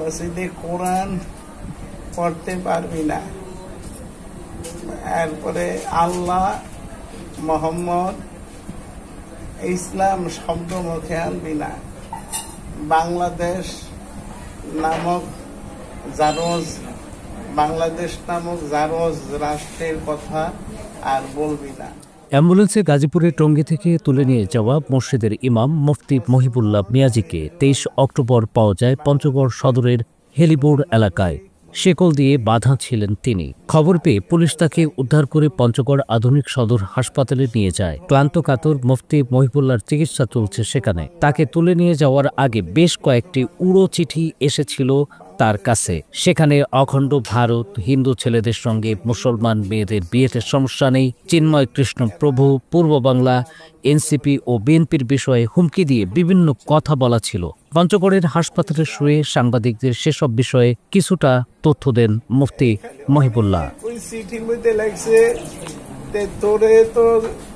মসজিদে কোরআন পড়তে পারবি না, এরপরে আল্লাহ, মোহাম্মদ, ইসলাম শব্দ মুখে আনবি না, বাংলাদেশ নামক জারজ রাষ্ট্রের কথা আর বলবি না। অ্যাম্বুলেন্সে গাজীপুরের টঙ্গী থেকে তুলে নিয়ে যাওয়া মসজিদের ইমাম মুফতি মহিবুল্লাহ মিয়াজিকে 23 অক্টোবর পাওয়া যায় পঞ্চগড় সদরের হেলিবোর্ড এলাকায়। শেকল দিয়ে বাঁধা ছিলেন তিনি। খবর পেয়ে পুলিশ তাকে উদ্ধার করে পঞ্চগড় আধুনিক সদর হাসপাতালে নিয়ে যায়। ক্লান্ত কাতর মুফতি মহিবুল্লাহর চিকিৎসা চলছে সেখানে। তাকে তুলে নিয়ে যাওয়ার আগে বেশ কয়েকটি উড়ো চিঠি এসেছিল তার কাছে। সেখানে অখণ্ড ভারত, হিন্দু ছেলেদের সঙ্গে মুসলমান মেয়েদের বিয়েতে সমস্যা নেই, চিন্ময় কৃষ্ণ প্রভু, পূর্ব বাংলা, এনসিপি ও বিএনপির বিষয়ে হুমকি দিয়ে বিভিন্ন কথা বলা ছিল। পঞ্চগড়ের হাসপাতালে শুয়ে সাংবাদিকদের সেসব বিষয়ে কিছুটা তথ্য দেন মুফতি মহিবুল্লাহ। ওই চিঠির মধ্যে লাগছে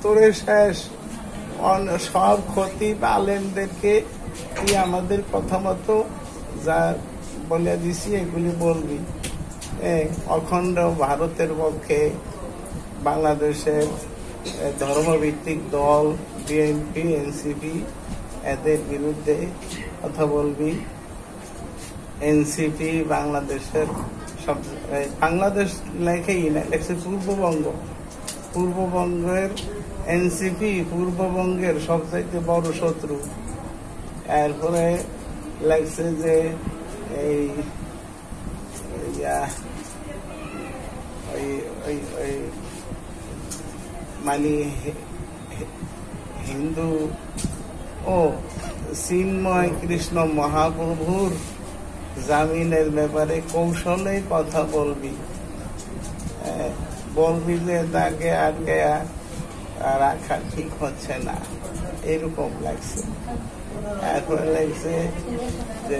তোরে শেষ, সব খতিব আলেমদেরকে তুই আমাদের কথা মতো যা বলে দিছি এগুলি বলবি। অখণ্ড ভারতের পক্ষে বাংলাদেশের ধর্মভিত্তিক দল বিএনপি, এনসিপি এদের বিরুদ্ধে কথা বলবি। এনসিপি বাংলাদেশের বাংলাদেশ লেখেই না, লেখছে পূর্ববঙ্গের এনসিপি পূর্ববঙ্গের সবচাইতে বড় শত্রু। এরপরে লেখছে যে এই মানে হিন্দু ও চিন্ময় কৃষ্ণ মহাপ্রভুর জামিনের ব্যাপারে কৌশলে কথা বলবি যে তাকে আটকে রাখা ঠিক হচ্ছে না, এরকম লাগছে। এরপরে লাগছে যে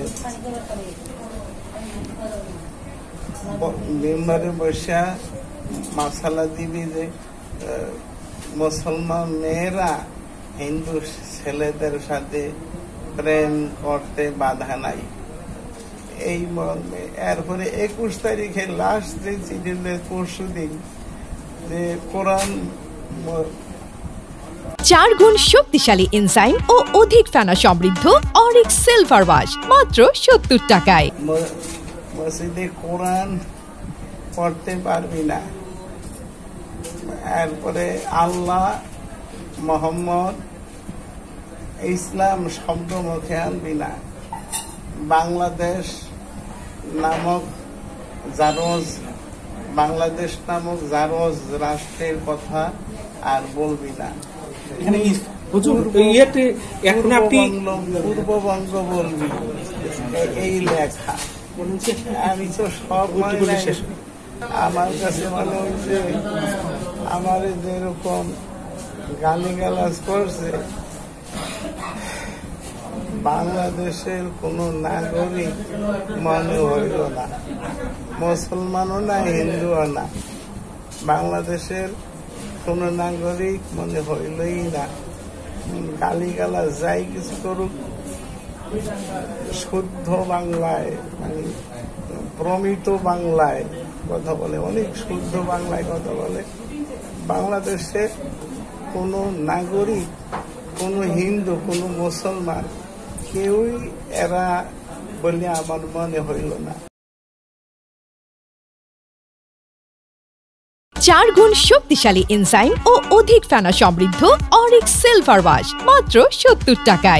মেম্বারে বসা মশালা দিবি যে মুসলমান মেয়েরা হিন্দু ছেলেদের সাথে প্রেম করতে বাধা নাই, এই মর্মে। এরপরে 21 তারিখে লাস্ট যে চিঠি পরশু দিন যে কোরআন 4 গুণ শক্তিশালী এনজাইম ও অধিক ফেনা সমৃদ্ধ অরিক সিলভার ওয়াশ মাত্র 70 টাকায়। মসজিদে কোরআন পড়তে পারবি না, এরপরে আল্লাহ, মোহাম্মদ, ইসলাম শব্দ মুখে আনবি না, বাংলাদেশ নামক জারজ রাষ্ট্রের কথা আর বলবি না। পূর্ববঙ্গ বলবি, এই লেখা। আমি তো সব আমার কাছে মনে হয়েছে আমার যেরকম গালিগালাজ করছে, বাংলাদেশের কোন নাগরিক মনে হইল না, মুসলমানও না, হিন্দুও না, বাংলাদেশের কোন নাগরিক মনে হইলই না। গালিগালাজ যাই কিছু করুক, শুদ্ধ বাংলায় মানে প্রমিত বাংলায় কথা বলে, অনেক শুদ্ধ বাংলায় কথা বলে। বাংলাদেশে কোন নাগরিক, কোন হিন্দু, কোন মুসলমান কেউই এরা বলে আমার মনে হইল না। 4 গুণ শক্তিশালী এনজাইম ও অধিক ফেনা সমৃদ্ধ অরিক সিলভার ওয়াশ মাত্র 70 টাকায়।